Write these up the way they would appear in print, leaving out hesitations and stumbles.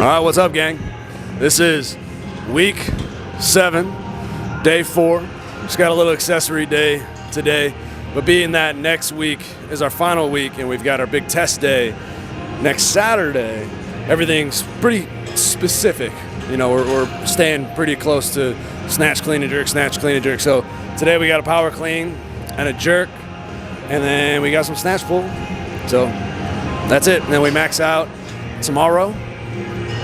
All right, what's up, gang? This is week 7, day 4. Just got a little accessory day today, but being that next week is our final week and we've got our big test day next Saturday, everything's pretty specific. You know, we're staying pretty close to snatch, clean, and jerk, snatch, clean, and jerk. So today we got a power clean and a jerk, and then we got some snatch pull. So that's it. And then we max out tomorrow.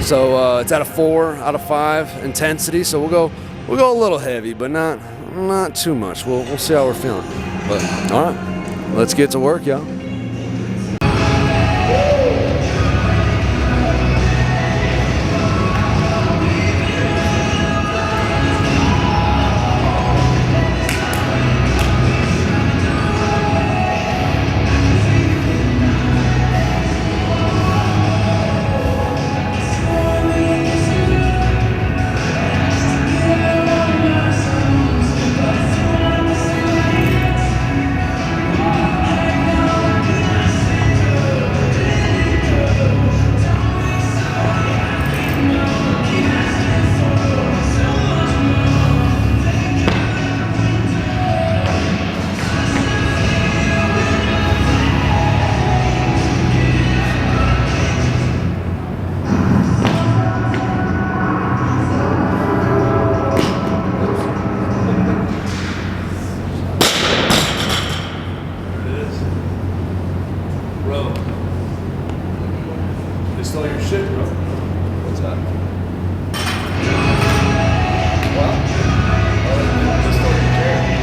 So it's at a 4 out of 5 intensity. So we'll go a little heavy, but not too much. We'll see how we're feeling. But all right, let's get to work, y'all. Bro, they stole your shit, bro. What's up? What? Oh, they stole your chair.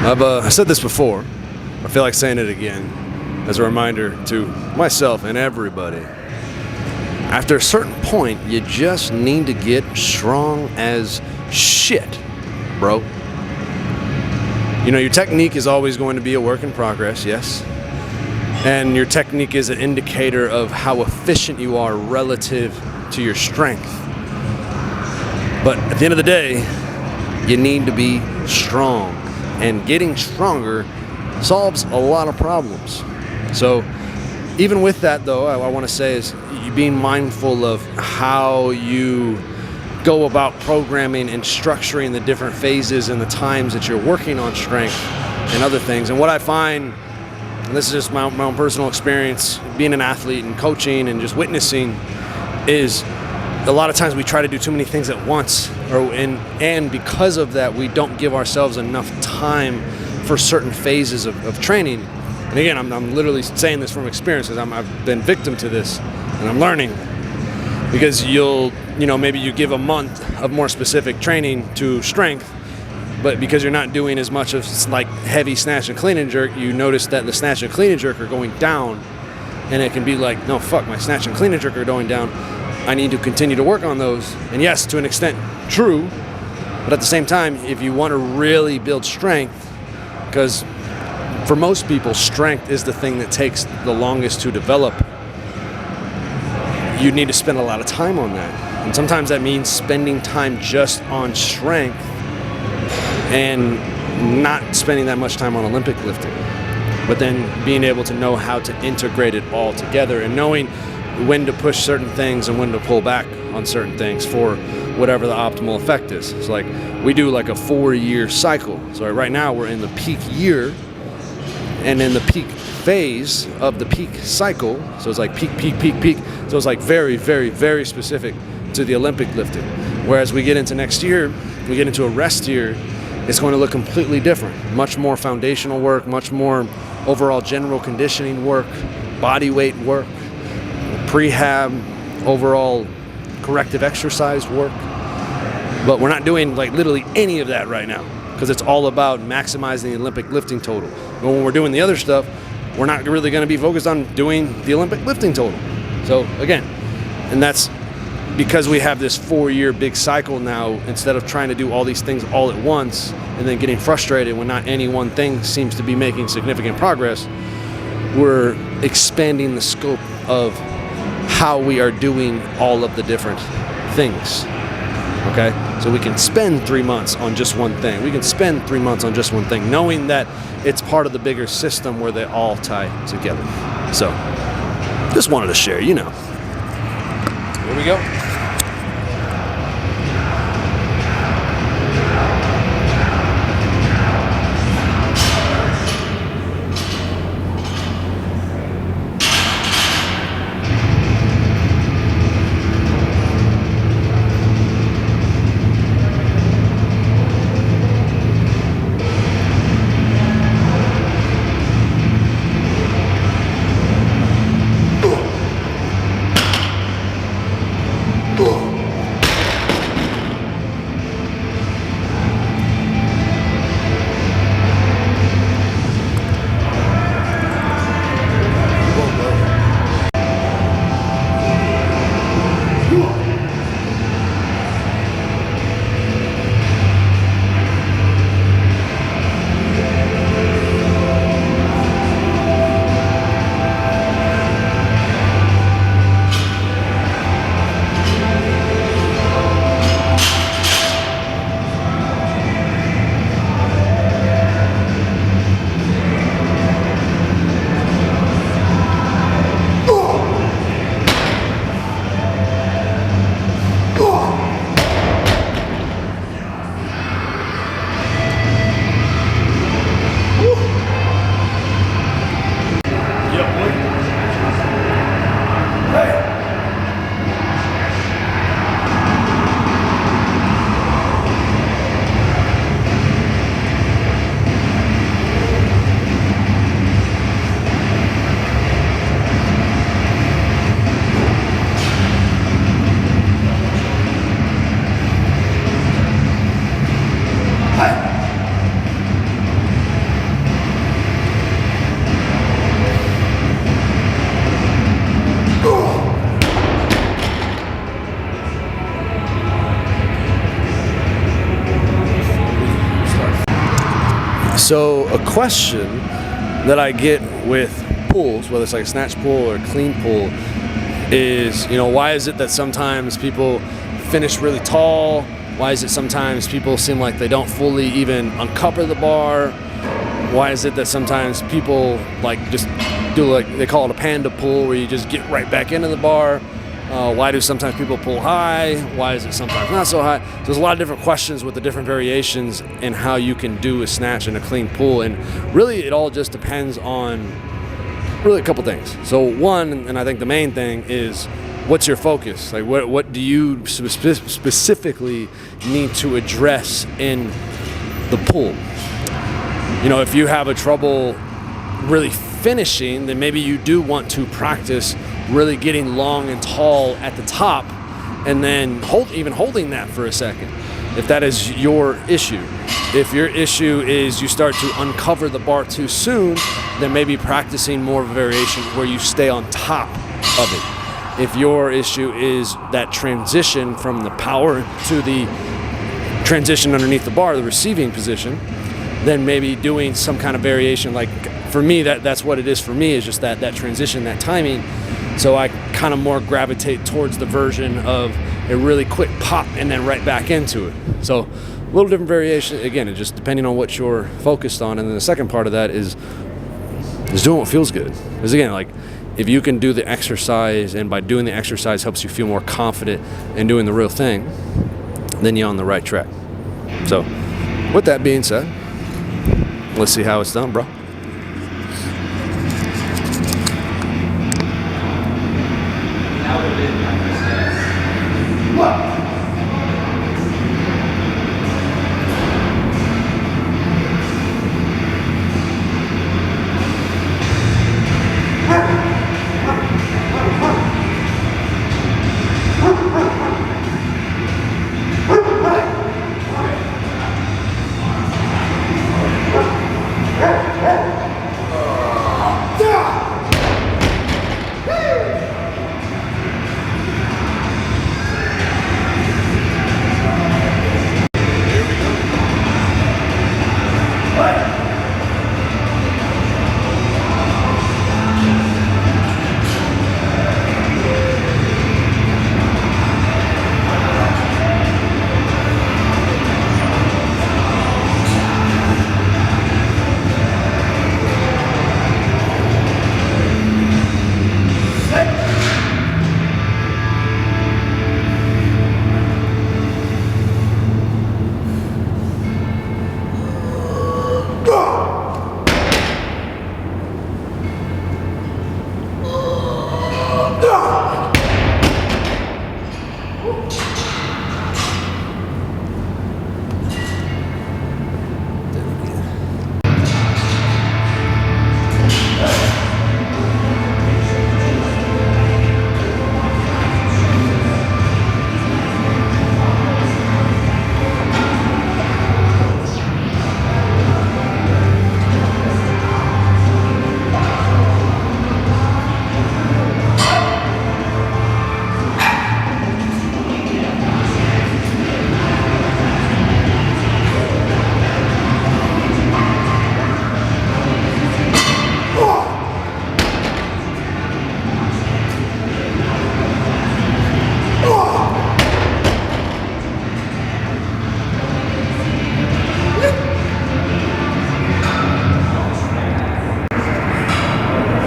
I've said this before. I feel like saying it again as a reminder to myself and everybody. After a certain point, you just need to get strong as shit, bro. You know, your technique is always going to be a work in progress, yes. And your technique is an indicator of how efficient you are relative to your strength. But at the end of the day, you need to be strong. And getting stronger solves a lot of problems. So even with that, though, I want to say is you being mindful of how you go about programming and structuring the different phases and the times that you're working on strength and other things. And what I find, and this is just my own personal experience, being an athlete and coaching and just witnessing, is a lot of times we try to do too many things at once, and because of that, we don't give ourselves enough time for certain phases of training. And again, I'm literally saying this from experience because I've been victim to this, and I'm learning. Because maybe you give a month of more specific training to strength, but because you're not doing as much of like heavy snatch and clean and jerk, you notice that the snatch and clean and jerk are going down, and it can be like, no, fuck, my snatch and clean and jerk are going down. I need to continue to work on those. And yes, to an extent, true, but at the same time, if you want to really build strength, because for most people, strength is the thing that takes the longest to develop, you need to spend a lot of time on that. And sometimes that means spending time just on strength and not spending that much time on Olympic lifting, but then being able to know how to integrate it all together and knowing when to push certain things and when to pull back on certain things for whatever the optimal effect is. So like we do like a 4-year cycle. So right now we're in the peak year and in the peak phase of the peak cycle. So it's like peak. So it's like very, very, very specific to the Olympic lifting. Whereas we get into next year, we get into a rest year, it's going to look completely different. Much more foundational work, much more overall general conditioning work, body weight work, prehab, overall corrective exercise work. But we're not doing like literally any of that right now because it's all about maximizing the Olympic lifting total. But when we're doing the other stuff, we're not really going to be focused on doing the Olympic lifting total. So again, and that's because we have this 4-year big cycle now, instead of trying to do all these things all at once and then getting frustrated when not any one thing seems to be making significant progress, we're expanding the scope of how we are doing all of the different things. Okay? So we can spend 3 months on just one thing. We can spend 3 months on just one thing, knowing that it's part of the bigger system where they all tie together. So, just wanted to share, you know. Here we go. So a question that I get with pulls, whether it's like a snatch pull or a clean pull, is, why is it that sometimes people finish really tall? Why is it sometimes people seem like they don't fully even uncover the bar? Why is it that sometimes people just do they call it a panda pull, where you just get right back into the bar? Why do sometimes people pull high? Why is it sometimes not so high? So there's a lot of different questions with the different variations in how you can do a snatch and a clean pull. And really it all just depends on really a couple things. So one, and I think the main thing, is what's your focus? Like what do you specifically need to address in the pull? If you have a trouble really finishing, then maybe you do want to practice really getting long and tall at the top, and then holding that for a second, if that is your issue. If your issue is you start to uncover the bar too soon, then maybe practicing more of a variation where you stay on top of it. If your issue is that transition from the power to the transition underneath the bar, the receiving position, then maybe doing some kind of variation. Like for me, that's what it is for me, is just that transition, that timing. So I kind of more gravitate towards the version of a really quick pop and then right back into it. So a little different variation. Again, it just depending on what you're focused on. And then the second part of that is doing what feels good. Because again, if you can do the exercise, and by doing the exercise helps you feel more confident in doing the real thing, then you're on the right track. So with that being said, let's see how it's done, bro.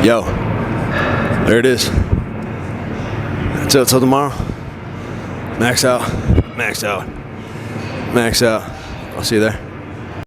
Yo, there it is. Till tomorrow. Max out, max out, max out. I'll see you there.